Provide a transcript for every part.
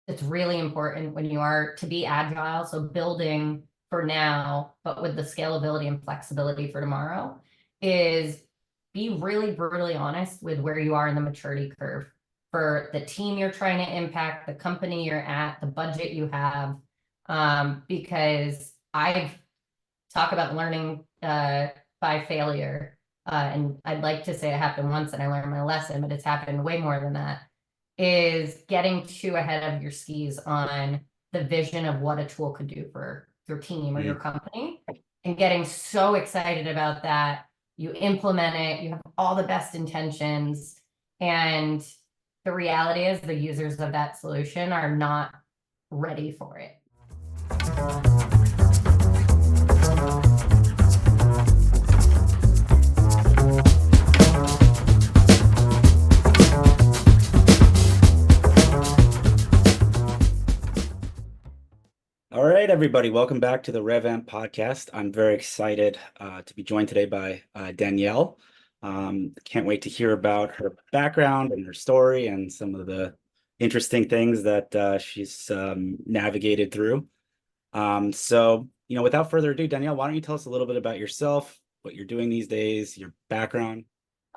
it's really important when you are to be agile. So building for now, but with the scalability and flexibility for tomorrow, is be really brutally honest with where you are in the maturity curve for the team you're trying to impact, the company you're at, the budget you have. Because I've talked about learning by failure. And I'd like to say it happened once and I learned my lesson, but it's happened way more than that, is getting too ahead of your skis on the vision of what a tool could do for your team or your Mm. company, and getting so excited about that. You implement it, you have all the best intentions, and the reality is the users of that solution are not ready for it. All right, everybody, welcome back to the RevAmp podcast. I'm very excited to be joined today by Danielle. Can't wait to hear about her background and her story and some of the interesting things that she's navigated through. Without further ado, Danielle, why don't you tell us a little bit about yourself, what you're doing these days, your background?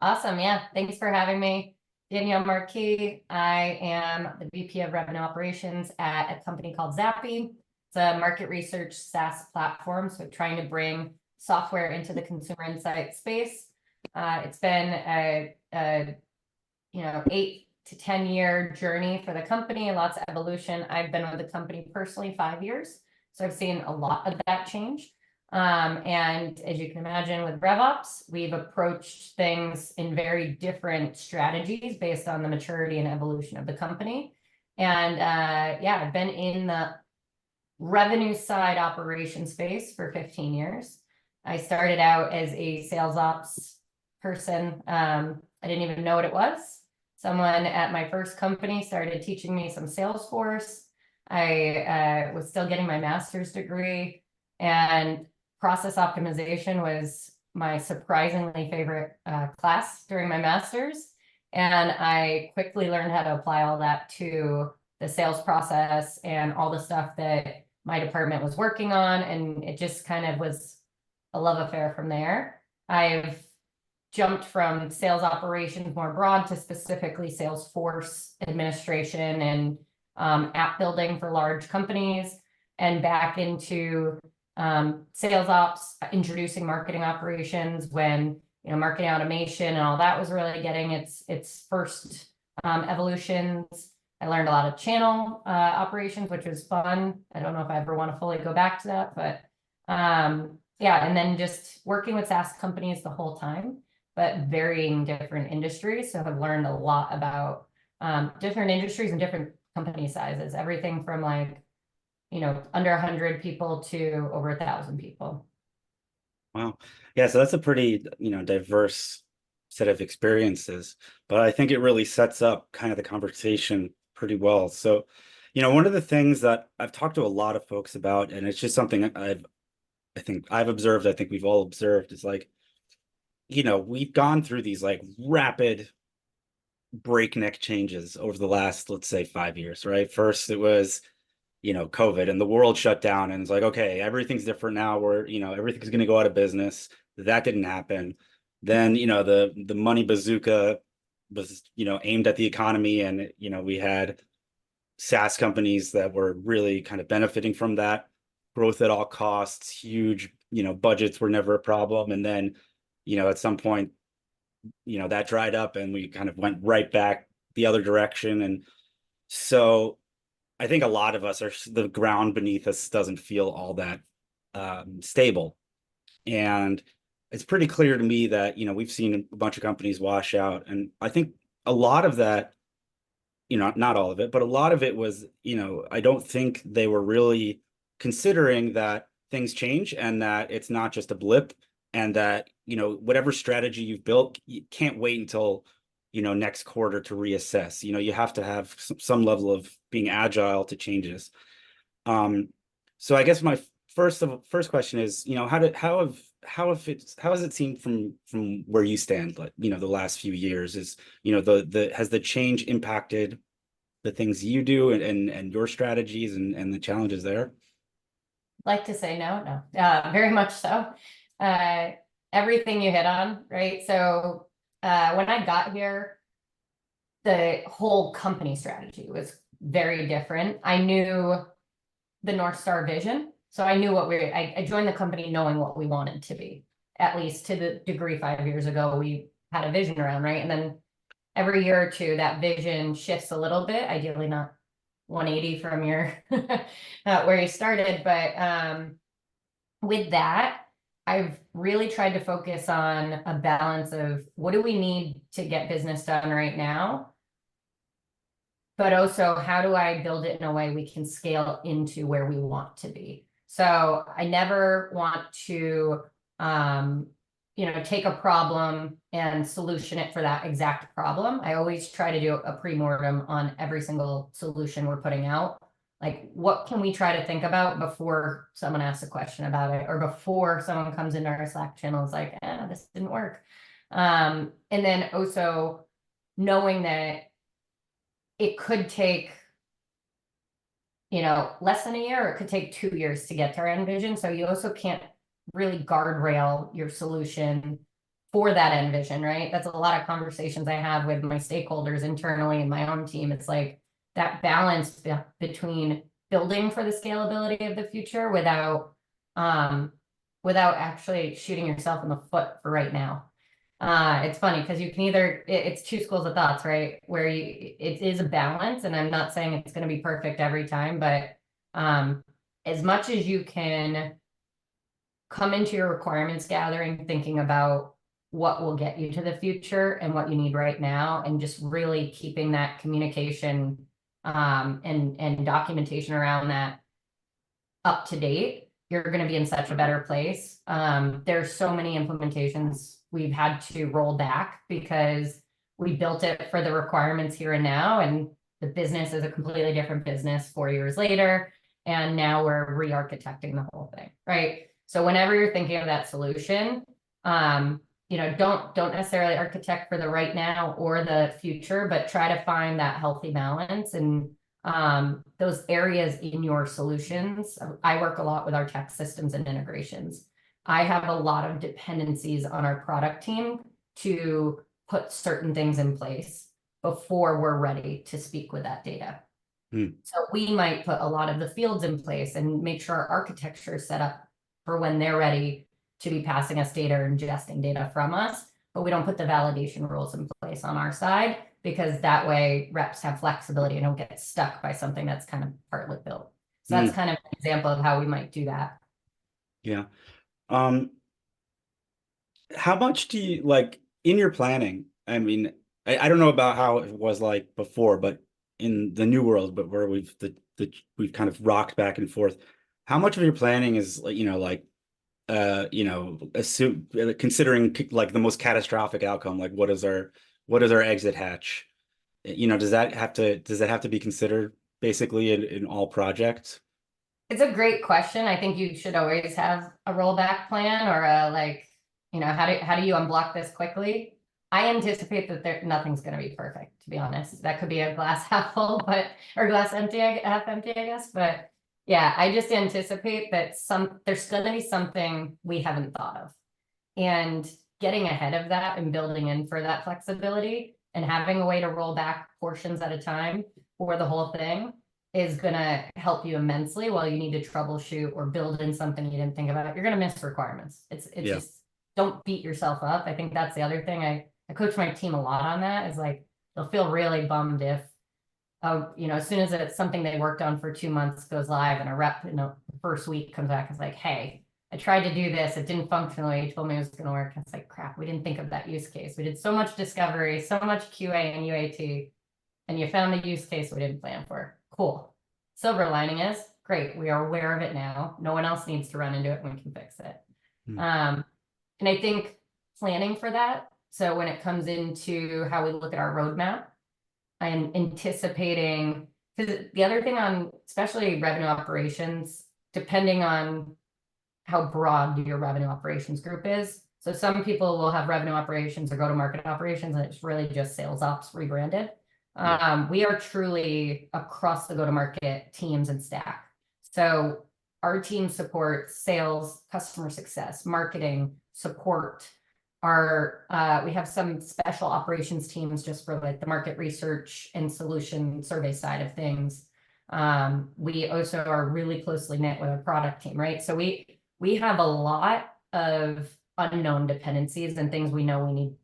Awesome. Yeah. Thanks for having me. Danielle Marquis. I am the VP of Revenue Operations at a company called Zappi. It's a market research SaaS platform, so trying to bring software into the consumer insight space. It's been a 8 to 10 year journey for the company, lots of evolution. I've been with the company personally 5 years, so I've seen a lot of that change. And as you can imagine, with RevOps, we've approached things in very different strategies based on the maturity and evolution of the company. And I've been in the revenue side operation space for 15 years. I started out as a sales ops person. I didn't even know what it was. Someone at my first company started teaching me some Salesforce. I was still getting my master's degree, and process optimization was my surprisingly favorite class during my master's. And I quickly learned how to apply all that to the sales process and all the stuff that my department was working on. And it just kind of was a love affair from there. I've jumped from sales operations more broad to specifically Salesforce administration and app building for large companies, and back into sales ops, introducing marketing operations when marketing automation and all that was really getting its first evolutions. I learned a lot of channel operations, which was fun. I don't know if I ever want to fully go back to that, but and then just working with SaaS companies the whole time, but varying different industries. So I've learned a lot about different industries and different company sizes, everything from under 100 people to over 1,000 people. Wow. Yeah, so that's a pretty, diverse set of experiences, but I think it really sets up kind of the conversation pretty well. So, one of the things that I've talked to a lot of folks about, and it's just something I think I've observed, I think we've all observed, is we've gone through these rapid breakneck changes over the last, let's say, 5 years, right? First, it was COVID and the world shut down, and it's like, okay, everything's different now. Everything's going to go out of business. That didn't happen. Then, the money bazooka was, aimed at the economy, and, we had SaaS companies that were really kind of benefiting from that growth at all costs. Huge, budgets were never a problem. And then, at some point, that dried up and we kind of went right back the other direction. And so I think a lot of us the ground beneath us doesn't feel all that stable. And it's pretty clear to me that, we've seen a bunch of companies wash out. And I think a lot of that, not all of it, but a lot of it was, I don't think they were really considering that things change and that it's not just a blip, and that, whatever strategy you've built, you can't wait until next quarter to reassess. You have to have some level of being agile to changes. So I guess my first question is, how has it seemed from where you stand, the last few years? Is has the change impacted the things you do and your strategies and the challenges there? Like to say no, very much so. Everything you hit on, right? So when I got here, the whole company strategy was very different. I knew the North Star vision. So I knew I joined the company knowing what we wanted to be, at least to the degree 5 years ago, we had a vision around, right? And then every year or two, that vision shifts a little bit, ideally not 180 from your where you started. But with that, I've really tried to focus on a balance of what do we need to get business done right now, but also how do I build it in a way we can scale into where we want to be. So I never want to, take a problem and solution it for that exact problem. I always try to do a pre-mortem on every single solution we're putting out. Like, what can we try to think about before someone asks a question about it, or before someone comes into our Slack channel and is like, this didn't work. And then also knowing that it could take, less than a year, or it could take 2 years to get to our end vision. So you also can't really guardrail your solution for that end vision, right? That's a lot of conversations I have with my stakeholders internally and my own team. It's like that balance between building for the scalability of the future without actually shooting yourself in the foot for right now. It's funny because you can either, it's two schools of thoughts, right? Where it is a balance, and I'm not saying it's going to be perfect every time, but as much as you can come into your requirements gathering thinking about what will get you to the future and what you need right now, and just really keeping that communication and documentation around that up to date, you're going to be in such a better place. There's so many implementations we've had to roll back because we built it for the requirements here and now, and the business is a completely different business 4 years later, and now we're re-architecting the whole thing, right? So whenever you're thinking of that solution, don't necessarily architect for the right now or the future, but try to find that healthy balance and those areas in your solutions. I work a lot with our tech systems and integrations. I have a lot of dependencies on our product team to put certain things in place before we're ready to speak with that data. So we might put a lot of the fields in place and make sure our architecture is set up for when they're ready to be passing us data or ingesting data from us, but we don't put the validation rules in place on our side, because that way reps have flexibility and don't get stuck by something that's kind of partly built. So that's kind of an example of how we might do that. Yeah. How much do you like in your planning? I mean, I don't know about how it was like before, but in the new world, but where we've kind of rocked back and forth. How much of your planning is assume considering like the most catastrophic outcome, like what is our exit hatch? Does that have to be considered basically in all projects? It's a great question. I think you should always have a rollback plan, or how do you unblock this quickly? I anticipate that nothing's going to be perfect, to be honest. That could be a glass half full, or glass empty, half empty, I guess. But yeah, I just anticipate that there's going to be something we haven't thought of, and getting ahead of that and building in for that flexibility and having a way to roll back portions at a time for the whole thing is going to help you immensely while you need to troubleshoot or build in something you didn't think about. You're going to miss requirements. It's just, don't beat yourself up. I think that's the other thing. I coach my team a lot on that, is like, they'll feel really bummed if, as soon as it's something they worked on for 2 months goes live and a rep in the first week comes back and is like, hey, I tried to do this. It didn't function the way you told me it was going to work. It's like, crap, we didn't think of that use case. We did so much discovery, so much QA and UAT, and you found the use case we didn't plan for. Cool. Silver lining is, great, we are aware of it now. No one else needs to run into it, and we can fix it. And I think planning for that. So when it comes into how we look at our roadmap, I'm anticipating, because the other thing on especially revenue operations, depending on how broad your revenue operations group is. So some people will have revenue operations or go-to-market operations, and it's really just sales ops rebranded. We are truly across the go-to-market teams and stack. So our team supports sales, customer success, marketing, support. We have some special operations teams just for like the market research and solution survey side of things. We also are really closely knit with our product team, right? So we have a lot of unknown dependencies and things we know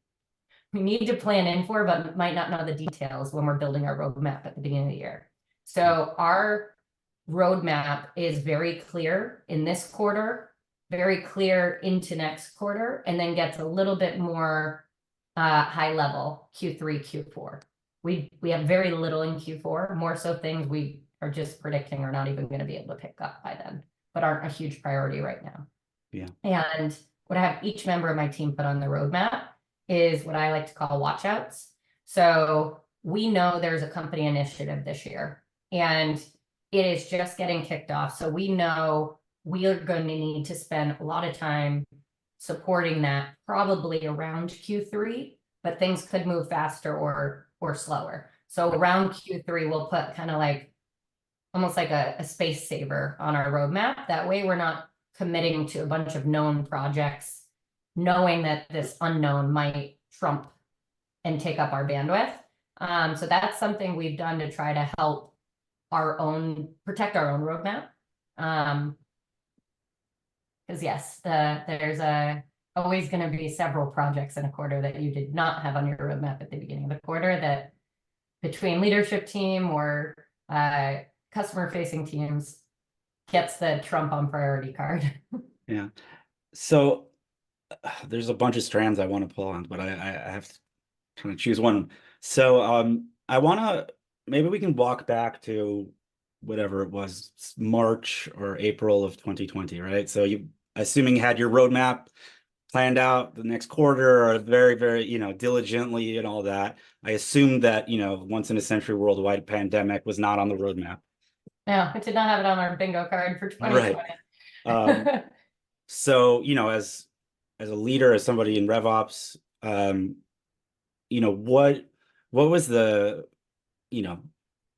we need to plan in for, but might not know the details when we're building our roadmap at the beginning of the year. So our roadmap is very clear in this quarter, very clear into next quarter, and then gets a little bit more high level Q3, Q4. We have very little in Q4, more so things we are just predicting are not even going to be able to pick up by then, but aren't a huge priority right now. Yeah. And what I have each member of my team put on the roadmap is what I like to call watchouts. So we know there's a company initiative this year, and it is just getting kicked off. So we know we are going to need to spend a lot of time supporting that, probably around Q3, but things could move faster or slower. So around Q3, we'll put kind of like almost like a space saver on our roadmap. That way we're not committing to a bunch of known projects, knowing that this unknown might trump and take up our bandwidth. So that's something we've done to try to help protect our own roadmap. Because yes, there's always going to be several projects in a quarter that you did not have on your roadmap at the beginning of the quarter, that between leadership team or customer facing teams gets the trump on priority card. Yeah. So there's a bunch of strands I want to pull on, but I have to kind of choose one. So I want to, maybe we can walk back to whatever it was, March or April of 2020, right? So assuming you had your roadmap planned out the next quarter, or very, very, diligently and all that. I assumed that, once in a century worldwide pandemic was not on the roadmap. No, we did not have it on our bingo card for 2020. Right. So, as a leader, as somebody in RevOps, what was the,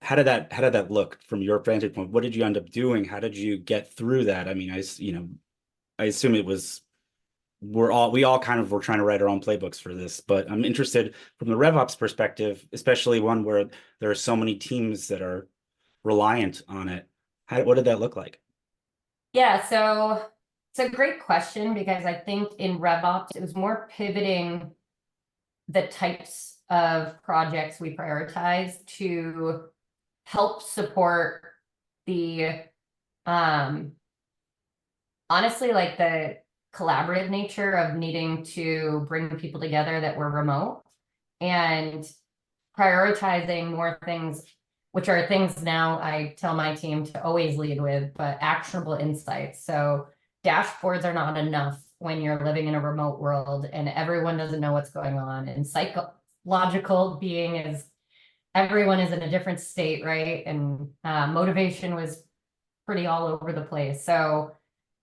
how did that look from your vantage point? What did you end up doing? How did you get through that? I mean, I assume it was, we all kind of were trying to write our own playbooks for this, but I'm interested from the RevOps perspective, especially one where there are so many teams that are reliant on it. What did that look like? Yeah, so it's a great question, because I think in RevOps, it was more pivoting the types of projects we prioritize to help support the, honestly, like the collaborative nature of needing to bring people together that were remote, and prioritizing more things, which are things now I tell my team to always lead with, but actionable insights. So dashboards are not enough when you're living in a remote world and everyone doesn't know what's going on, and psychological being is everyone is in a different state, right? And motivation was pretty all over the place. So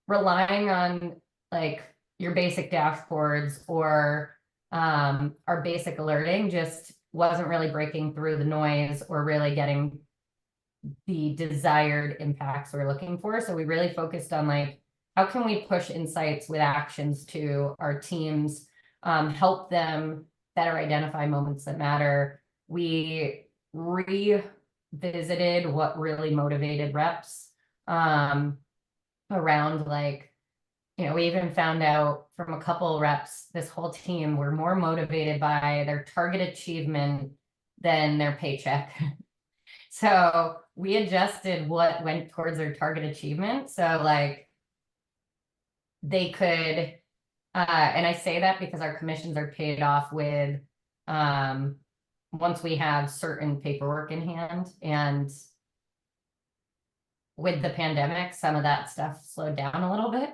relying on like your basic dashboards or our basic alerting just wasn't really breaking through the noise or really getting the desired impacts we're looking for. So we really focused on like, how can we push insights with actions to our teams, help them better identify moments that matter. We revisited what really motivated reps around like, we even found out from a couple reps, this whole team were more motivated by their target achievement than their paycheck. So we adjusted what went towards their target achievement. So like they could, and I say that because our commissions are paid off with, once we have certain paperwork in hand, and with the pandemic, some of that stuff slowed down a little bit.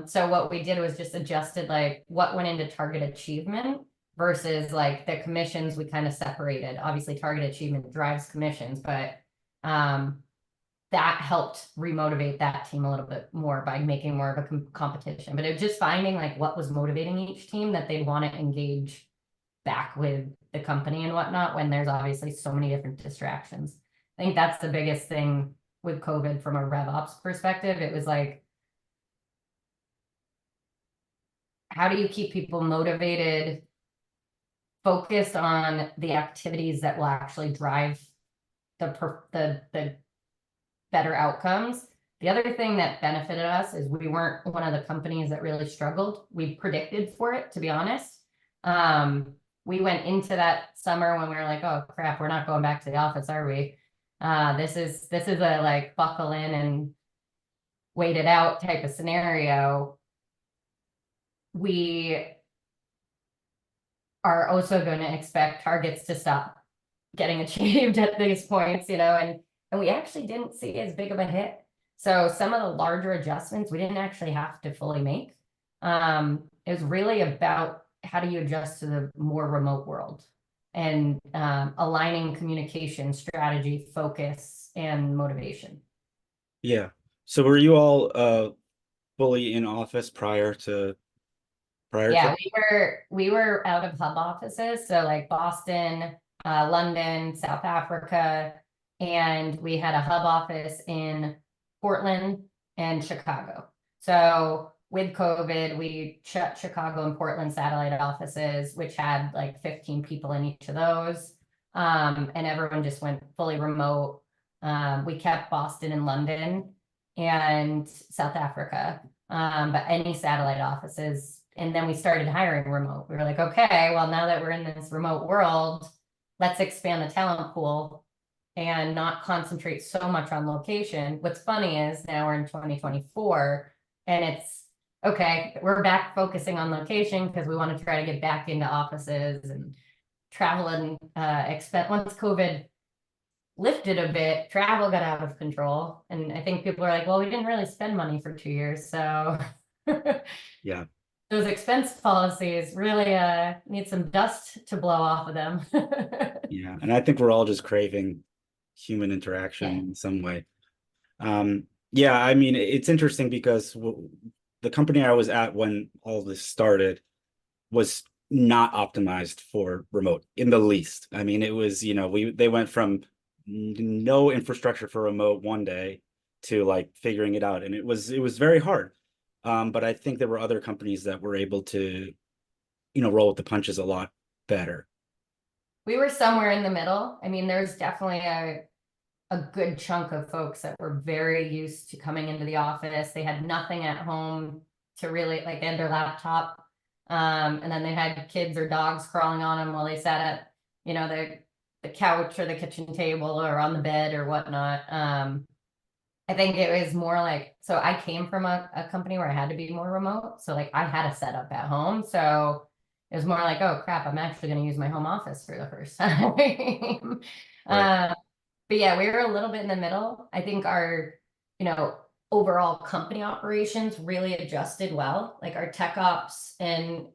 So what we did was just adjusted like what went into target achievement versus like the commissions we kind of separated. Obviously target achievement drives commissions, but that helped remotivate that team a little bit more by making more of a competition. But it was just finding like what was motivating each team that they'd want to engage back with the company and whatnot when there's obviously so many different distractions. I think that's the biggest thing with COVID from a RevOps perspective. It was like, how do you keep people motivated, focused on the activities that will actually drive the better outcomes? The other thing that benefited us is we weren't one of the companies that really struggled. We predicted for it, to be honest. We went into that summer when we were like, oh crap, we're not going back to the office, are we? This is a like buckle in and wait it out type of scenario. We are also going to expect targets to stop getting achieved at these points, and we actually didn't see as big of a hit. So some of the larger adjustments we didn't actually have to fully make. It was really about how do you adjust to the more remote world and aligning communication, strategy, focus, and motivation. Yeah. So were you all fully in office prior to Yeah, we were out of hub offices, so like Boston, London, South Africa, and we had a hub office in Portland and Chicago. So with COVID, we shut Chicago and Portland satellite offices, which had like 15 people in each of those. And everyone just went fully remote. We kept Boston and London and South Africa, but any satellite offices. And then we started hiring remote. We were like, okay, well, now that we're in this remote world, let's expand the talent pool and not concentrate so much on location. What's funny is now we're in 2024 and it's okay, we're back focusing on location because we want to try to get back into offices and travel and expense. Once COVID lifted a bit, travel got out of control. And I think people are like, well, we didn't really spend money for 2 years. So Yeah. those expense policies really need some dust to blow off of them. Yeah. And I think we're all just craving human interaction Yeah. in some way. Yeah, I mean, it's interesting because the company I was at when all this started was not optimized for remote in the least. I mean, it was, they went from no infrastructure for remote one day to like figuring it out. And it was very hard. But I think there were other companies that were able to, roll with the punches a lot better. We were somewhere in the middle. I mean, there's definitely a good chunk of folks that were very used to coming into the office. They had nothing at home to really like end their laptop. And then they had kids or dogs crawling on them while they sat at, the couch or the kitchen table or on the bed or whatnot. I think it was more like, so I came from a company where I had to be more remote. So like I had a setup at home. So it was more like, oh crap, I'm actually going to use my home office for the first time. Right. But yeah, we were a little bit in the middle. I think our, overall company operations really adjusted well. Like our tech ops and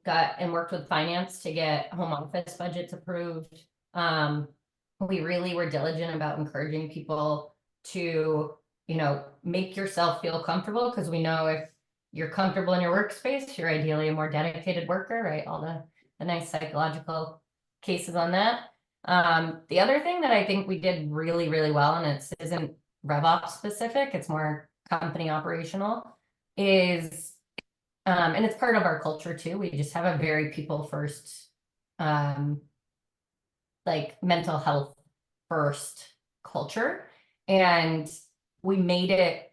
worked with finance to get home office budgets approved. We really were diligent about encouraging people to, make yourself feel comfortable, because we know if you're comfortable in your workspace, you're ideally a more dedicated worker, right? All the nice psychological cases on that. The other thing that I think we did really, really well, and it isn't RevOps specific, it's more company operational, is, and it's part of our culture too. We just have a very people first, like mental health first culture. And we made it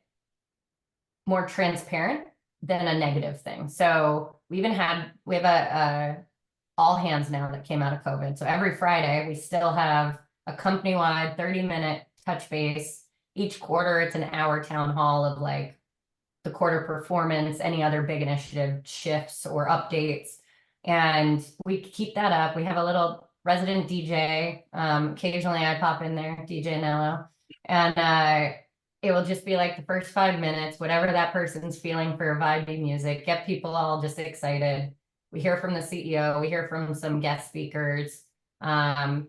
more transparent than a negative thing. So we have a all hands now that came out of COVID. So every Friday we still have a company-wide 30-minute touch base. Each quarter it's an hour town hall of like the quarter performance, any other big initiative shifts or updates. And we keep that up. We have a little resident DJ. Occasionally I pop in there, DJ Nello. And it will just be like the first 5 minutes, whatever that person's feeling for vibey music, get people all just excited. We hear from the CEO, we hear from some guest speakers. And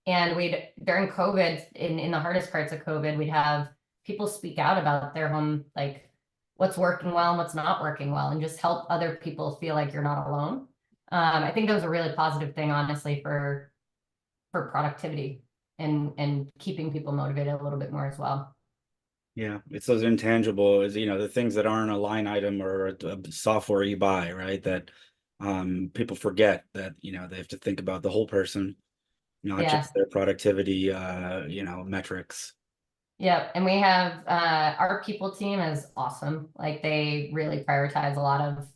during COVID, in the hardest parts of COVID, we'd have people speak out about their home, like what's working well and what's not working well, and just help other people feel like you're not alone. I think that was a really positive thing, honestly, for for productivity and keeping people motivated a little bit more as well. Yeah, it's those intangible, is the things that aren't a line item or a software you buy, right? That people forget that they have to think about the whole person, not Yeah. just their productivity metrics. Yep. And we have our people team is awesome. Like they really prioritize a lot of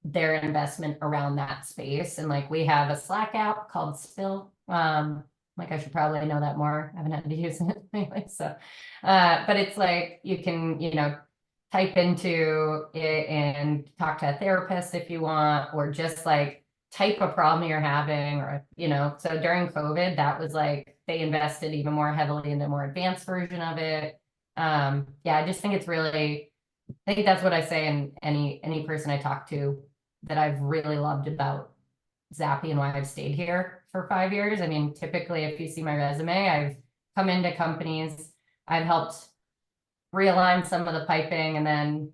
their investment around that space. And like we have a Slack app called Spill. Like I should probably know that more. I haven't had to use it anyway. So but it's like you can, type into it and talk to a therapist if you want, or just like type a problem you're having, or so during COVID, that was like they invested even more heavily in the more advanced version of it. Yeah, I just think it's really, I think that's what I say in any person I talk to that I've really loved about Zappi and why I've stayed here for 5 years. I mean, typically if you see my resume, I've come into companies, I've helped realign some of the piping, and then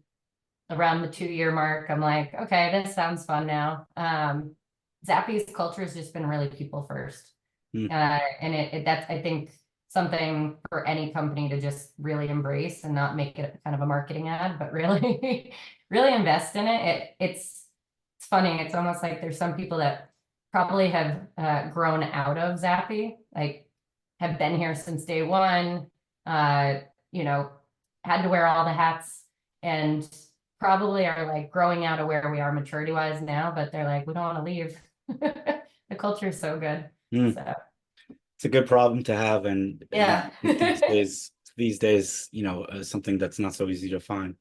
around the 2 year mark, I'm like, okay, this sounds fun now. Zappi's culture has just been really people first. Mm. And that's, I think, something for any company to just really embrace and not make it kind of a marketing ad, but really, really invest in it. It's funny. It's almost like there's some people that probably have grown out of Zappi, like have been here since day one, you know, had to wear all the hats, and probably are like growing out of where we are maturity wise now, but they're like, we don't want to leave. The culture is so good. Mm. So It's a good problem to have, and yeah. these days, something that's not so easy to find.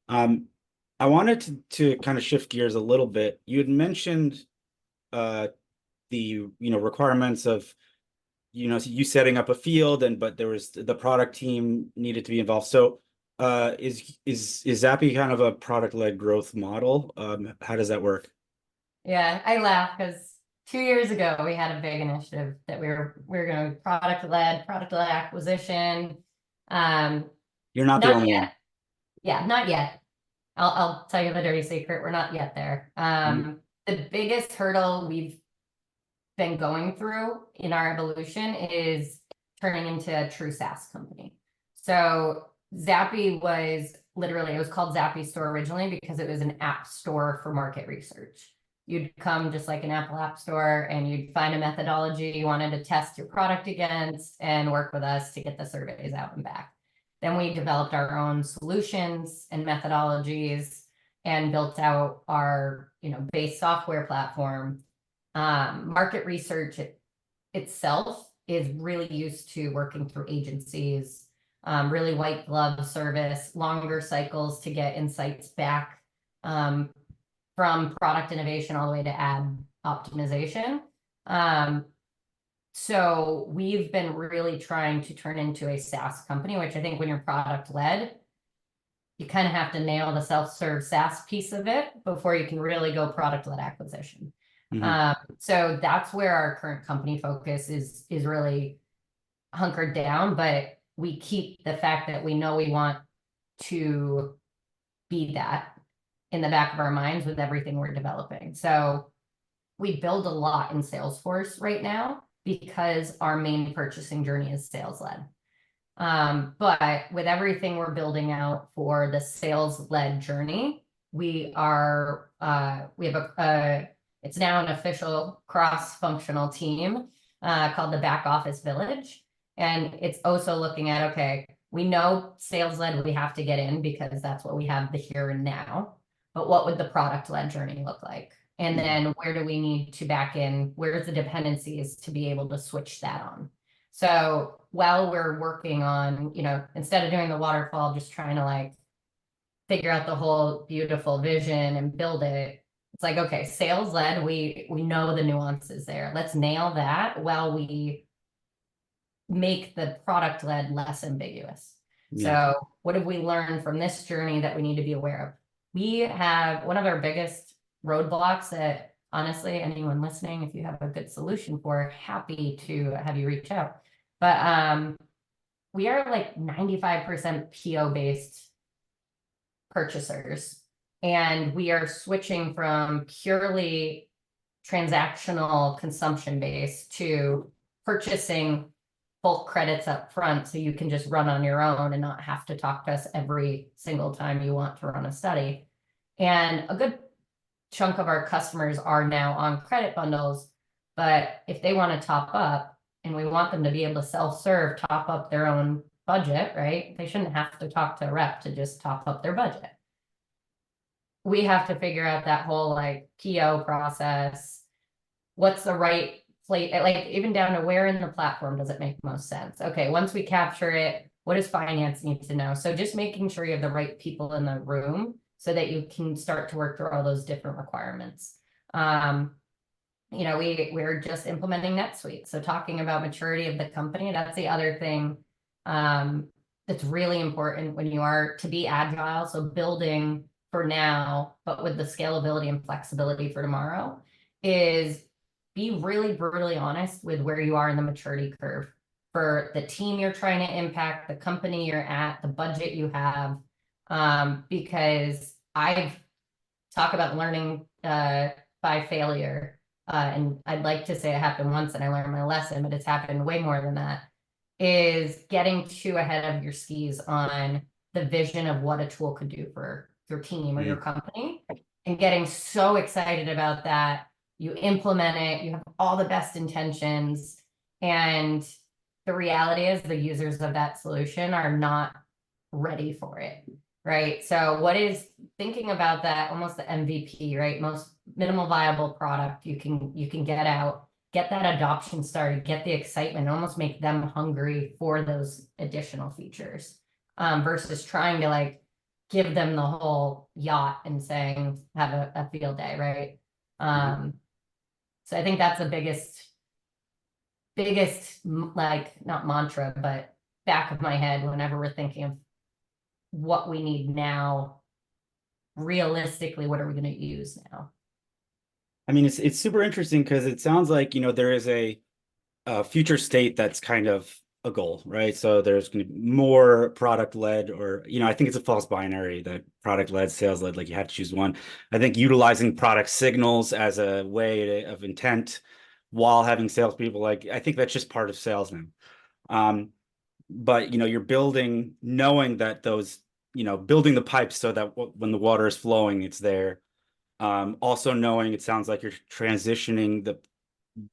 I wanted to kind of shift gears a little bit. You had mentioned the requirements of you setting up a field, but there was the product team needed to be involved. So is Zappi kind of a product-led growth model? How does that work? Yeah, I laugh because 2 years ago we had a big initiative that we were going to product led acquisition. You're not the Not only one. yet. Yeah, not yet. I'll tell you the dirty secret. We're not yet there. Mhm. The biggest hurdle we've been going through in our evolution is turning into a true SaaS company. So Zappi was literally, it was called Zappi Store originally because it was an app store for market research. You'd come just like an Apple App Store and you'd find a methodology you wanted to test your product against and work with us to get the surveys out and back. Then we developed our own solutions and methodologies and built out our, base software platform. Market research itself is really used to working through agencies, really white glove service, longer cycles to get insights back, from product innovation all the way to ad optimization. So we've been really trying to turn into a SaaS company, which I think when you're product led, you kind of have to nail the self-serve SaaS piece of it before you can really go product led acquisition. Mhm. So that's where our current company focus is really hunkered down, but we keep the fact that we know we want to be that in the back of our minds with everything we're developing. So we build a lot in Salesforce right now because our main purchasing journey is sales led. But with everything we're building out for the sales led journey, we have it's now an official cross-functional team called the Back Office Village. And it's also looking at, okay, we know sales led we have to get in because that's what we have the here and now. But what would the product led journey look like? And then where do we need to back in? Where's the dependencies to be able to switch that on? So while we're working on, instead of doing the waterfall, just trying to like figure out the whole beautiful vision and build it, it's like, okay, sales led, we know the nuances there. Let's nail that while we make the product led less ambiguous. Yeah. So what have we learned from this journey that we need to be aware of? We have one of our biggest roadblocks that honestly, anyone listening, if you have a good solution for, happy to have you reach out. But we are like 95% PO based purchasers, and we are switching from purely transactional consumption based to purchasing bulk credits up front so you can just run on your own and not have to talk to us every single time you want to run a study. And a good chunk of our customers are now on credit bundles, but if they want to top up and we want them to be able to self-serve, top up their own budget, right? They shouldn't have to talk to a rep to just top up their budget. We have to figure out that whole like PO process. What's the right place, like even down to where in the platform does it make most sense? Okay, once we capture it, what does finance need to know? So just making sure you have the right people in the room so that you can start to work through all those different requirements. You know, we're just implementing NetSuite. So talking about maturity of the company, that's the other thing that's really important when you are to be agile. So building for now, but with the scalability and flexibility for tomorrow, is be really brutally honest with where you are in the maturity curve for the team you're trying to impact, the company you're at, the budget you have. Because I've talked about learning by failure. And I'd like to say it happened once and I learned my lesson, but it's happened way more than that, is getting too ahead of your skis on the vision of what a tool could do for your team or your company, and getting so excited about that. You implement it, you have all the best intentions, and the reality is the users of that solution are not ready for it, right? So what is thinking about that, almost the MVP, right? Most minimal viable product you can get out, get that adoption started, get the excitement, almost make them hungry for those additional features, versus trying to like give them the whole yacht and saying, have a field day, right? So I think that's the biggest, like, not mantra, but back of my head whenever we're thinking of what we need now. Realistically, what are we going to use now? I mean, it's super interesting because it sounds like, you know, there is a future state that's kind of a goal, right? So there's going to be more product led, or, you know, I think it's a false binary that product led, sales led, like you have to choose one. I think utilizing product signals as a way of intent while having salespeople, like, I think that's just part of sales now. But, you know, you're building, knowing that those, you know, building the pipes so that when the water is flowing, it's there. Also knowing, it sounds like you're transitioning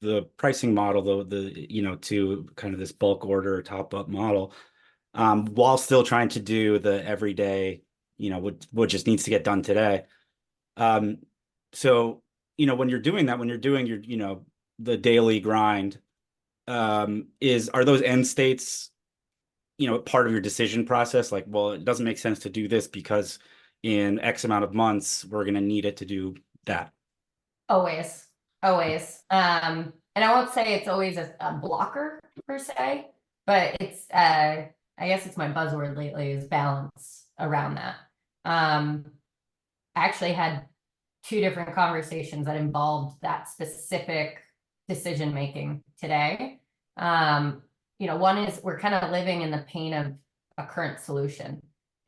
the pricing model, you know, to kind of this bulk order top up model, while still trying to do the everyday, you know, what just needs to get done today. So, you know, when you're doing that, when you're doing your, you know, the daily grind, are those end states, you know, part of your decision process? Like, well, it doesn't make sense to do this because in X amount of months, we're going to need it to do that. Always. And I won't say it's always a blocker per se, but it's I guess it's my buzzword lately, is balance around that. I actually had 2 different conversations that involved that specific decision making today. You know, one is we're kind of living in the pain of a current solution.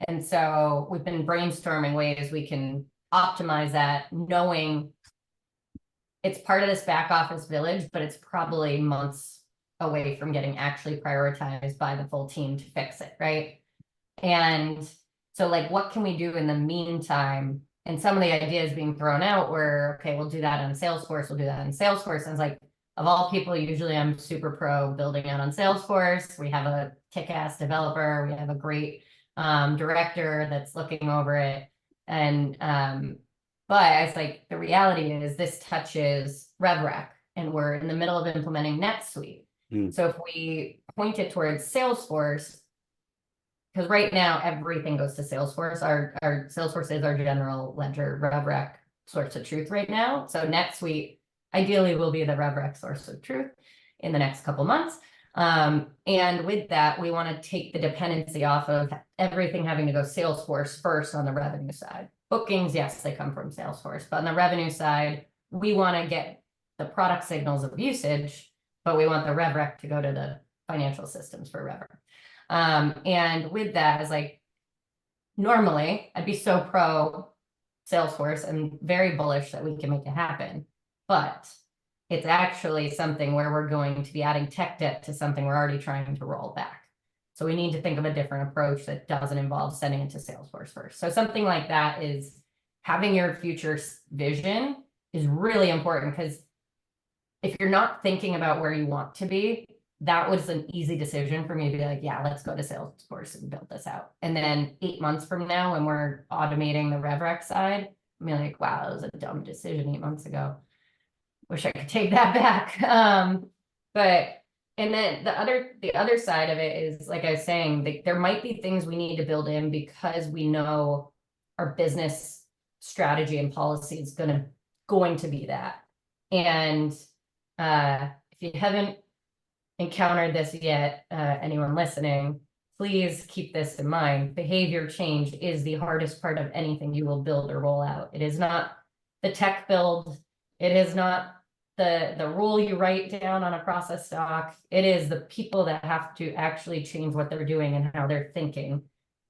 And so we've been brainstorming ways we can optimize that, knowing it's part of this back office village, but it's probably months away from getting actually prioritized by the full team to fix it, right? And so like, what can we do in the meantime? And some of the ideas being thrown out were, okay, we'll do that on Salesforce, we'll do that on Salesforce. And I was like, of all people, usually I'm super pro building out on Salesforce. We have a kick-ass developer, we have a great director that's looking over it. And but I was like, the reality is this touches RevRec, and we're in the middle of implementing NetSuite. So if we point it towards Salesforce, because right now everything goes to Salesforce. Our Salesforce is our general ledger RevRec source of truth right now. So NetSuite ideally will be the RevRec source of truth in the next couple months. And with that, we want to take the dependency off of everything having to go Salesforce first on the revenue side. Bookings, yes, they come from Salesforce, but on the revenue side, we want to get the product signals of usage, but we want the RevRec to go to the financial systems for RevRec. And with that, is like, normally I'd be so pro Salesforce and very bullish that we can make it happen. But It's actually something where we're going to be adding tech debt to something we're already trying to roll back. So we need to think of a different approach that doesn't involve sending it to Salesforce first. So something like that is having your future vision is really important, because if you're not thinking about where you want to be, that was an easy decision for me to be like, yeah, let's go to Salesforce and build this out. And then 8 months from now, when we're automating the RevRec side, I'm like, wow, that was a dumb decision 8 months ago. Wish I could take that back. But and then the other side of it is, like I was saying, there might be things we need to build in because we know our business strategy and policy is going to be that. And if you haven't encountered this yet, anyone listening, please keep this in mind. Behavior change is the hardest part of anything you will build or roll out. It is not the tech build. It is not the rule you write down on a process doc. It is the people that have to actually change what they're doing and how they're thinking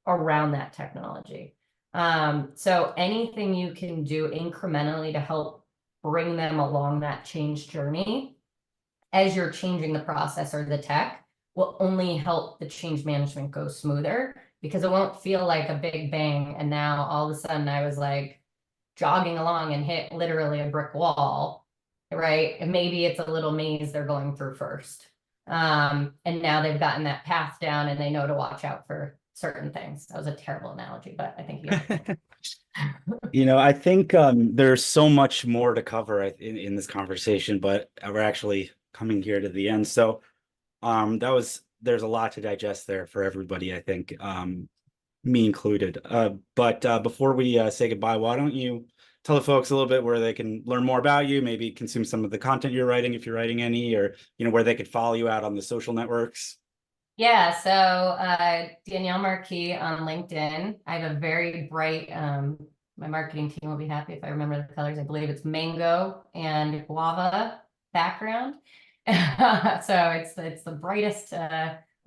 around that technology. So anything you can do incrementally to help bring them along that change journey as you're changing the process or the tech will only help the change management go smoother, because it won't feel like a big bang. And now all of a sudden I was like jogging along and hit literally a brick wall, right? And maybe it's a little maze they're going through first. And now they've gotten that path down and they know to watch out for certain things. That was a terrible analogy, but I think I think there's so much more to cover in this conversation, but we're actually coming here to the end. So there's a lot to digest there for everybody, I think, me included. But before we say goodbye, why don't you tell the folks a little bit where they can learn more about you, maybe consume some of the content you're writing, if you're writing any, or where they could follow you out on the social networks. Yeah, so Danielle Marquis on LinkedIn. I have a very bright, my marketing team will be happy if I remember the colors. I believe it's mango and guava background. So it's the brightest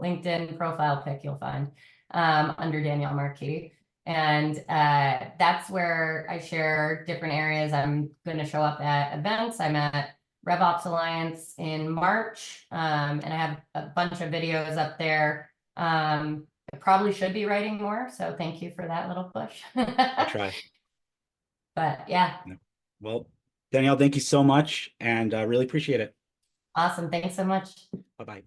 LinkedIn profile pic you'll find under Danielle Marquis. And that's where I share different areas. I'm going to show up at events. I'm at RevOps Alliance in March, and I have a bunch of videos up there. I probably should be writing more, so thank you for that little push. I try. But yeah. Well, Danielle, thank you so much, and really appreciate it. Awesome. Thanks so much. Bye-bye.